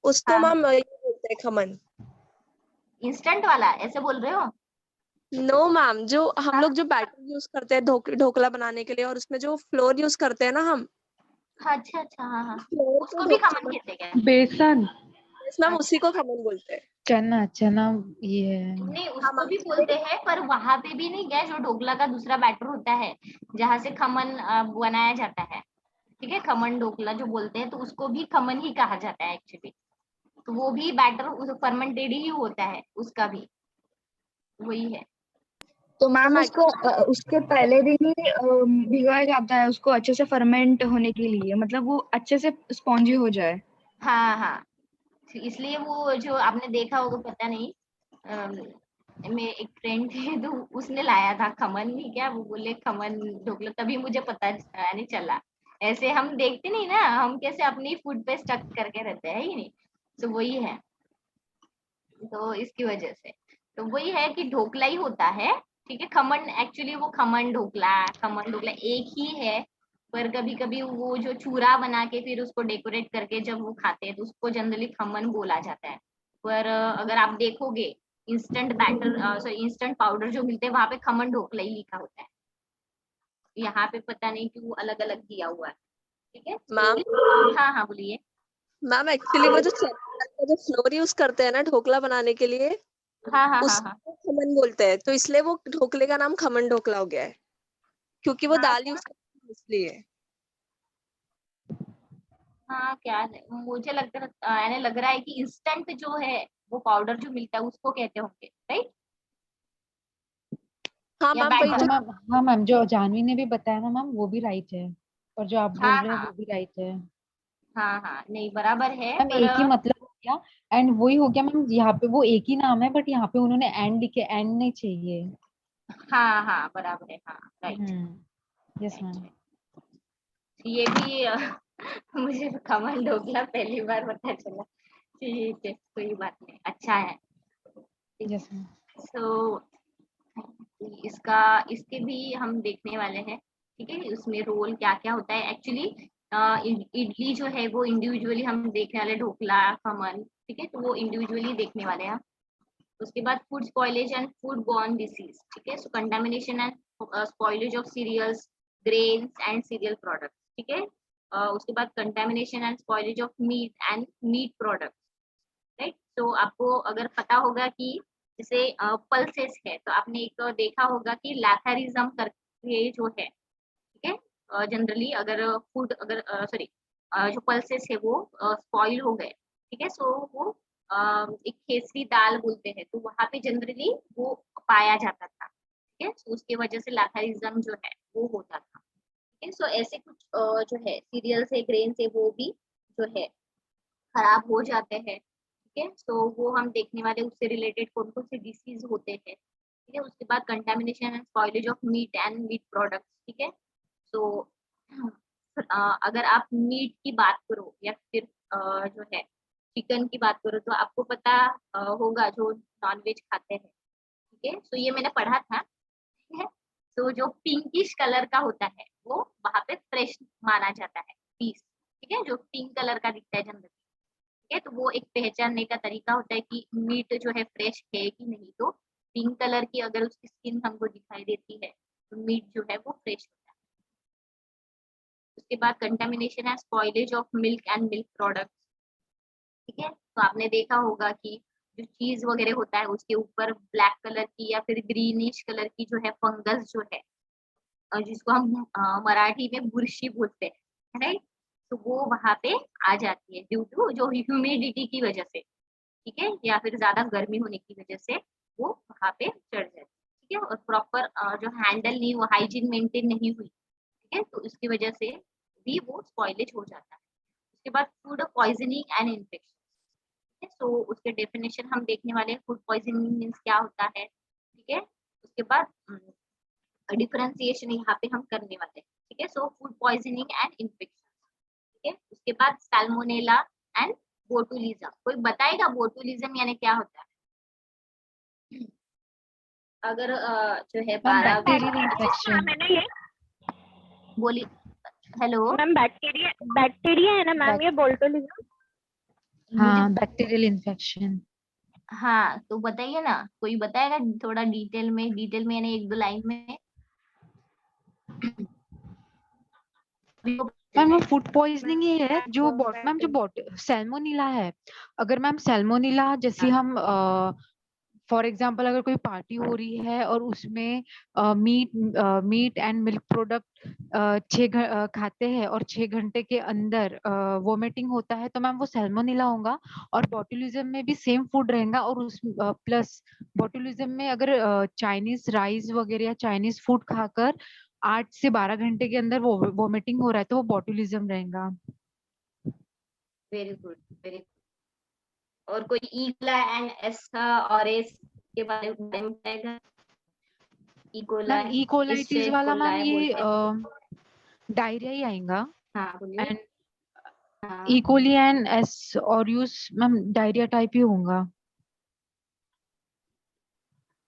उसको
हाँ,
मैम ये बोलते हैं खमन।
इंस्टेंट वाला ऐसे बोल रहे हो।
नो मैम, जो हम
हाँ
लोग जो बैटर यूज करते हैं ढोकला बनाने के लिए, और उसमें जो फ्लोर यूज करते हैं ना हम,
हाँ, अच्छा अच्छा, हाँ हाँ,
फ्लोर को
उसको भी खमन
खमन।
कहते हैं क्या।
बेसन।
यस मैम, उसी
अच्छा,
को खमन बोलते हैं।
चना चना ये है।
नहीं
हाँ
उसको
मैम।
भी बोलते हैं, पर वहां पे भी नहीं क्या, जो ढोकला का दूसरा बैटर होता है जहाँ से खमन बनाया जाता है, ठीक है, खमन ढोकला जो बोलते हैं, तो उसको भी खमन ही कहा जाता है एक्चुअली। तो वो भी बैटर फर्मेंटेड ही होता है, उसका भी वही है।
तो मैम
मैम
उसको उसके पहले दिन ही भिगोया जाता है उसको अच्छे से फर्मेंट होने के लिए, मतलब वो अच्छे से स्पॉन्जी हो जाए।
हाँ हाँ, तो इसलिए वो जो आपने देखा होगा पता नहीं, मेरे एक फ्रेंड थे तो उसने लाया था खमन नहीं क्या, वो बोले खमन ढोकला, तभी मुझे पता नहीं चला। ऐसे हम देखते नहीं ना, हम कैसे अपनी फूड पे स्टक करके रहते हैं ही नहीं, तो वही है। तो इसकी वजह से तो वही है कि ढोकला ही होता है, ठीक है। खमन एक्चुअली वो खमन ढोकला एक ही है, पर कभी कभी वो जो चूरा बना के फिर उसको डेकोरेट करके जब वो खाते हैं तो उसको जनरली खमन बोला जाता है। पर अगर आप देखोगे instant batter sorry instant powder जो मिलते हैं वहां पे खमन ढोकला ही लिखा होता है। यहाँ पे पता नहीं कि वो अलग अलग दिया हुआ है, ठीक है।
मैम,
तो हाँ हाँ बोलिए।
मैम एक्चुअली वो जो चने का जो फ्लोर यूज करते हैं ना ढोकला बनाने के लिए,
हाँ हाँ हाँ हाँ
उसको खमन बोलते हैं, तो इसलिए वो ढोकले का नाम खमन ढोकला हो गया है, क्योंकि वो
हाँ
दाल यूज करते हैं इसलिए।
हाँ, क्या मुझे लगता है यानी लग रहा है कि इंस्टेंट जो है वो पाउडर जो मिलता है उसको कहते होंगे, राइट,
हाँ
या
मैम, वही
जो
बैटर।
जो।
मैम, हाँ मैम जो जानवी ने भी बताया ना मैम वो भी राइट है, और जो आप
हाँ
बोल रहे हैं वो
हाँ
भी राइट है।
हाँ हाँ, नहीं बराबर है,
मैम
पर
एक ही मतलब हो गया, एंड वही हो गया मैम, यहाँ पे वो एक ही नाम है बट यहाँ पे उन्होंने एंड लिखे, एंड नहीं चाहिए।
हाँ हाँ बराबर है, हाँ राइट
यस मैम।
राइट। ये भी मुझे खमन ढोकला पहली बार पता चला। ठीक है, कोई बात नहीं, अच्छा है, ठीक है।
Yes ma'am.
सो इसका इसके भी हम देखने वाले हैं, ठीक है। उसमें रोल क्या क्या होता है एक्चुअली। इडली जो है वो इंडिविजुअली हम देखने वाले, ढोकला, खमन, ठीक है, तो वो इंडिविजुअली देखने वाले हैं। उसके बाद food spoilage and food borne disease, ठीक है। So contamination and spoilage of cereals, grains and cereal products, ठीक है। उसके बाद contamination and spoilage of meat and meat products, right. तो आपको अगर पता होगा कि जैसे पल्सेस है, तो आपने एक देखा होगा कि लैथेरिज्म करके जो है, ठीक है, जनरली अगर फूड अगर सॉरी जो पल्सेस है वो स्पॉइल हो गए, ठीक है, सो वो एक खेसरी दाल बोलते हैं, तो वहां पे जनरली वो पाया जाता था, ठीक है। so उसके वजह से लैथेरिज्म जो है वो होता था, ठीक है। सो ऐसे कुछ जो है सीरियल्स है, ग्रेन है, वो भी जो है खराब हो जाते हैं, ठीक है। सो वो हम देखने वाले, उससे रिलेटेड कौन कौन से डिसीज होते हैं, ठीक है। उसके बाद contamination and spoilage of meat and meat products, ठीक है। तो अगर आप मीट की बात करो या फिर जो है चिकन की बात करो, तो आपको पता होगा जो नॉनवेज खाते हैं, ठीक है। तो ये मैंने पढ़ा था, ठीक है। तो जो पिंकिश कलर का होता है वो वहां पे फ्रेश माना जाता है पीस, ठीक है, जो पिंक कलर का दिखता है जनरली, ठीक है। तो वो एक पहचानने का तरीका होता है कि मीट जो है फ्रेश है कि नहीं। तो पिंक कलर की अगर उसकी स्किन हमको दिखाई देती है तो मीट जो है वो फ्रेश होता है। उसके बाद contamination and spoilage of milk and milk products, ठीक है। तो आपने देखा होगा कि जो चीज वगैरह होता है उसके ऊपर ब्लैक कलर की या फिर ग्रीनिश कलर की जो है फंगस जो है, जिसको हम मराठी में बुरशी बोलते हैं, राइट। तो वो वहां पे आ जाती है ड्यू टू जो ह्यूमिडिटी की वजह से, ठीक है, या फिर ज्यादा गर्मी होने की वजह से वो वहां पे चढ़ जाती है, ठीक है। और प्रॉपर जो हैंडल नहीं, वो हाइजीन मेंटेन नहीं हुई, ठीक है, तो उसकी वजह से भी वो स्पॉइलेज हो जाता है। उसके बाद फूड पॉइजनिंग एंड इन्फेक्शन, सो उसके डेफिनेशन हम देखने वाले हैं। फूड पॉइजनिंग मीन्स क्या होता है, ठीक है। उसके बाद डिफरेंशिएशन यहाँ पे हम करने वाले हैं, ठीक है। So food poisoning and infection, ठीक है। उसके बाद सैल्मोनेला एंड बोटुलिज्म। कोई बताएगा बोटुलिज्म यानी क्या होता है? अगर जो है
मैम
12
बैक्टीरियल इन्फेक्शन।
है ना ये?
बोली, हेलो।
मैम बैक्टीरिया बैक्टीरिया है ना मैम, ये बोल्टोलिज्म?
हाँ, बैक्टीरियल इन्फेक्शन।
हाँ, तो बताइए ना, कोई बताएगा थोड़ा डिटेल में यानी एक दो लाइन में।
मैम वो फूड पॉइजनिंग ही है जो मैम जो सैल्मोनीला है। अगर मैम सैल्मोनीला जैसे हम फॉर एग्जांपल अगर कोई पार्टी हो रही है और उसमें मीट एंड मिल्क प्रोडक्ट खाते हैं और 6 घंटे के अंदर वोमिटिंग होता है, तो मैम वो सैल्मोनीला होगा। और बोटुलिज्म में भी सेम फूड रहेगा, और उस प्लस बोटुलिज्म में अगर चाइनीज राइस वगैरह या चाइनीज फूड खाकर 8 से 12 घंटे के अंदर वो वोमिटिंग हो रहा है, तो वो बोटुलिज्म रहेगा।
Very good, very good. और कोई ईगला एंड एस और एस के बारे में बताएगा? इकोला,
मैम ई कोलाइटिस
इससे
वाला मैम
कोलाए
ये
बोलते हैं।
डायरिया ही आएगा।
हाँ बोलिए।
एंड
हाँ,
E coli and S aureus ma'am diarrhoea type ही होगा।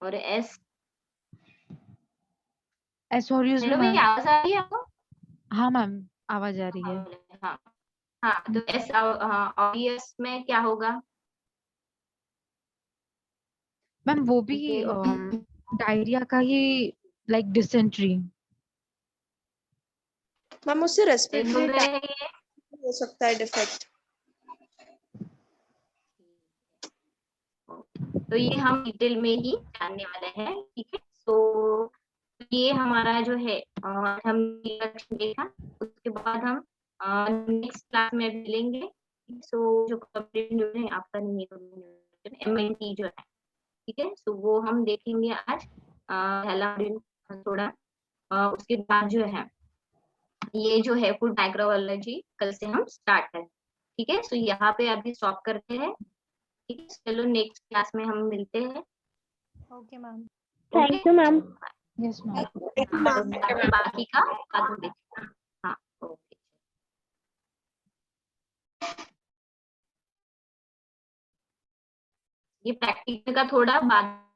और एस,
एस ऑरियस भी
हेलो
मैम।
भैया आवाज आ रही है आपको?
हाँ मैम, आवाज आ रही
हाँ
है।
हाँ हाँ, तो एस और एस में क्या होगा?
मैम वो भी
ये
डायरिया का ही, लाइक डिसेंट्री।
मैम उससे
बोल
रेस्पिरेटरी
रहे हैं ये।
हो सकता है डिफेक्ट।
तो ये हम डिटेल में ही जानने वाले हैं, ठीक है। तो ये हमारा जो है हम introduction देखा, उसके बाद हम नेक्स्ट क्लास में भी लेंगे। सो जो कंप्लीट है आपका MNT जो है, ठीक है, सो वो हम देखेंगे आज पहला module थोड़ा। उसके बाद जो है ये जो है फूड माइक्रोबायोलॉजी कल से हम स्टार्ट करें, ठीक है। सो यहाँ पे अभी स्टॉप करते हैं, ठीक है। चलो नेक्स्ट क्लास में हम मिलते हैं।
Okay ma'am,
okay,
thank you ma'am.
Yes ma'am.
हाँ, बाकी का बाद में देखते हैं। हाँ, ओके। ये प्रैक्टिकल का थोड़ा बाद